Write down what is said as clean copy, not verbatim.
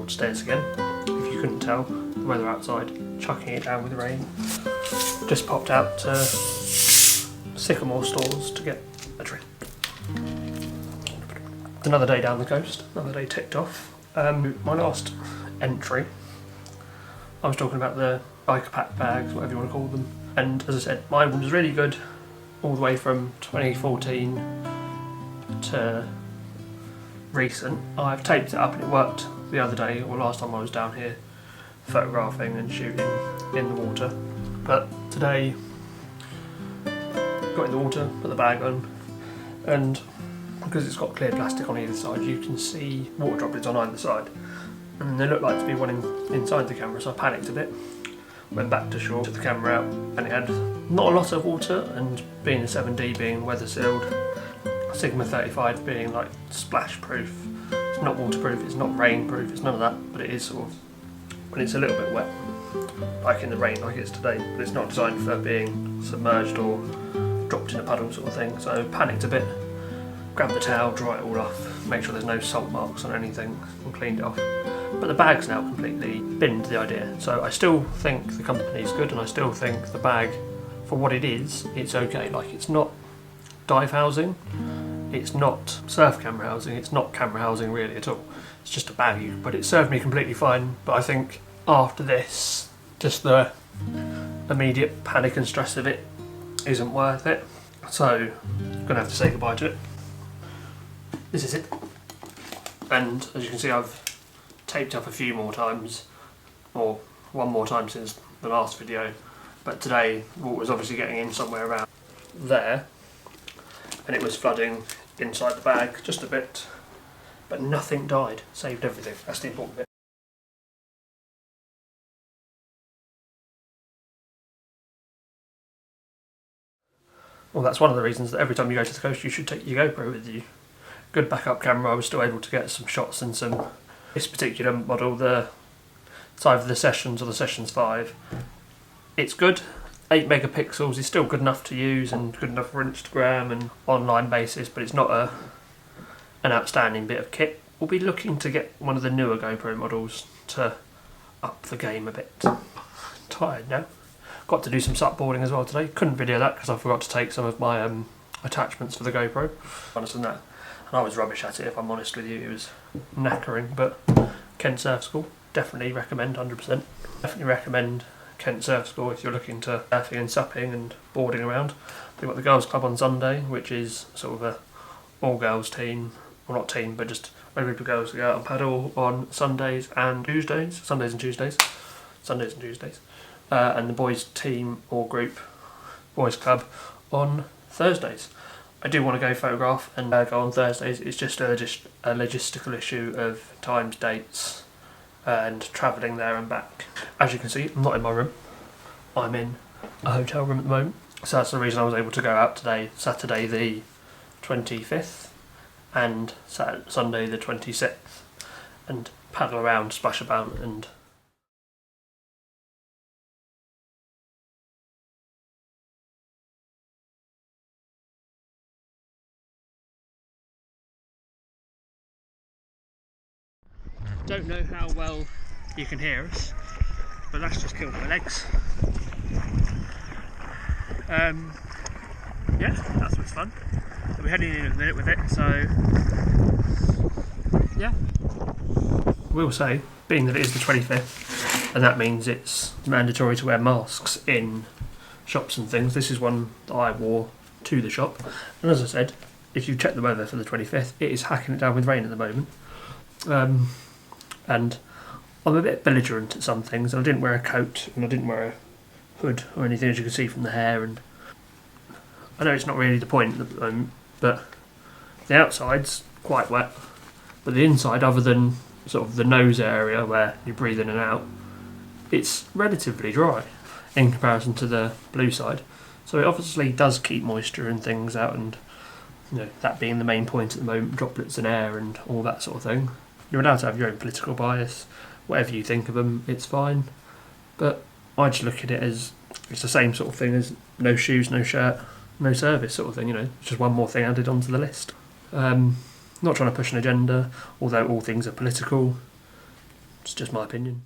Broadstairs again. If you couldn't tell, the weather outside, chucking it down with rain. Just popped out to Sycamore stores to get a drink. Another day down the coast, another day ticked off. My last entry, I was talking about the biker pack bags, whatever you want to call them. And as I said, my one was really good all the way from 2014 to recent. I've taped it up and it worked the other day, or last time I was down here photographing and shooting in the water. But today, got in the water, put the bag on, and because it's got clear plastic on either side, you can see water droplets on either side. And they look like to be one inside the camera, so I panicked a bit. Went back to shore, took the camera out, and it had not a lot of water, and being a 7D, being weather sealed, Sigma 35 being like splash proof. It's not waterproof, it's not rain proof, it's none of that, but it is sort of, when it's a little bit wet, like in the rain like it is today, but it's not designed for being submerged or dropped in a puddle sort of thing. So I panicked a bit, grabbed the towel, dry it all off, make sure there's no salt marks on anything, and cleaned it off. But the bag's now completely binned the idea, so I still think the company's good, and I still think the bag, for what it is, it's okay. Like, it's not dive housing, it's not surf camera housing, it's not camera housing really at all. It's just a bag, but it served me completely fine. But I think after this, just the immediate panic and stress of it isn't worth it. So I'm gonna have to say goodbye to it. This is it. And as you can see, I've taped up a few more times, or one more time since the last video. But today, water was obviously getting in somewhere around there, and it was flooding inside the bag just a bit, but nothing died. Saved everything. That's the important bit. Well, that's one of the reasons that every time you go to the coast you should take your GoPro with you. Good backup camera. I was still able to get some shots and some. This particular model, it's either the Sessions or the Sessions 5. It's good. 8 megapixels is still good enough to use and good enough for Instagram and online basis, but it's not an outstanding bit of kit. We'll be looking to get one of the newer GoPro models to up the game a bit. Tired now. Got to do some supboarding as well today. Couldn't video that because I forgot to take some of my attachments for the GoPro. Honest than that. And I was rubbish at it, if I'm honest with you. It was knackering, but Kent Surf School, definitely recommend, 100%. Definitely recommend Kent Surf School if you're looking to surfing and supping and boarding around. We've got the Girls Club on Sunday, which is sort of a all-girls team, well not team, but just a group of girls that go out and paddle on Sundays and Tuesdays. And the boys team or group, boys club, on Thursdays. I do want to go photograph and go on Thursdays. It's just a logistical issue of times, dates, and travelling there and back. As you can see, I'm not in my room. I'm in a hotel room at the moment. So that's the reason I was able to go out today, Saturday the 25th, and Sunday the 26th, and paddle around, splash about, and don't know how well you can hear us, but that's just killed my legs. Yeah, that's what's fun. We're heading in a minute with it, so yeah. We'll say, being that it is the 25th, and that means it's mandatory to wear masks in shops and things, this is one that I wore to the shop. And as I said, if you check the weather for the 25th, it is hacking it down with rain at the moment. And I'm a bit belligerent at some things, and I didn't wear a coat and I didn't wear a hood or anything, as you can see from the hair. And I know it's not really the point at the moment, but the outside's quite wet, but the inside, other than sort of the nose area where you breathe in and out, it's relatively dry in comparison to the blue side. So it obviously does keep moisture and things out, and you know, that being the main point at the moment, droplets in air and all that sort of thing. You're allowed to have your own political bias, whatever you think of them, it's fine. But I just look at it as it's the same sort of thing as no shoes, no shirt, no service sort of thing, you know, just one more thing added onto the list. Not trying to push an agenda, although all things are political. It's just my opinion.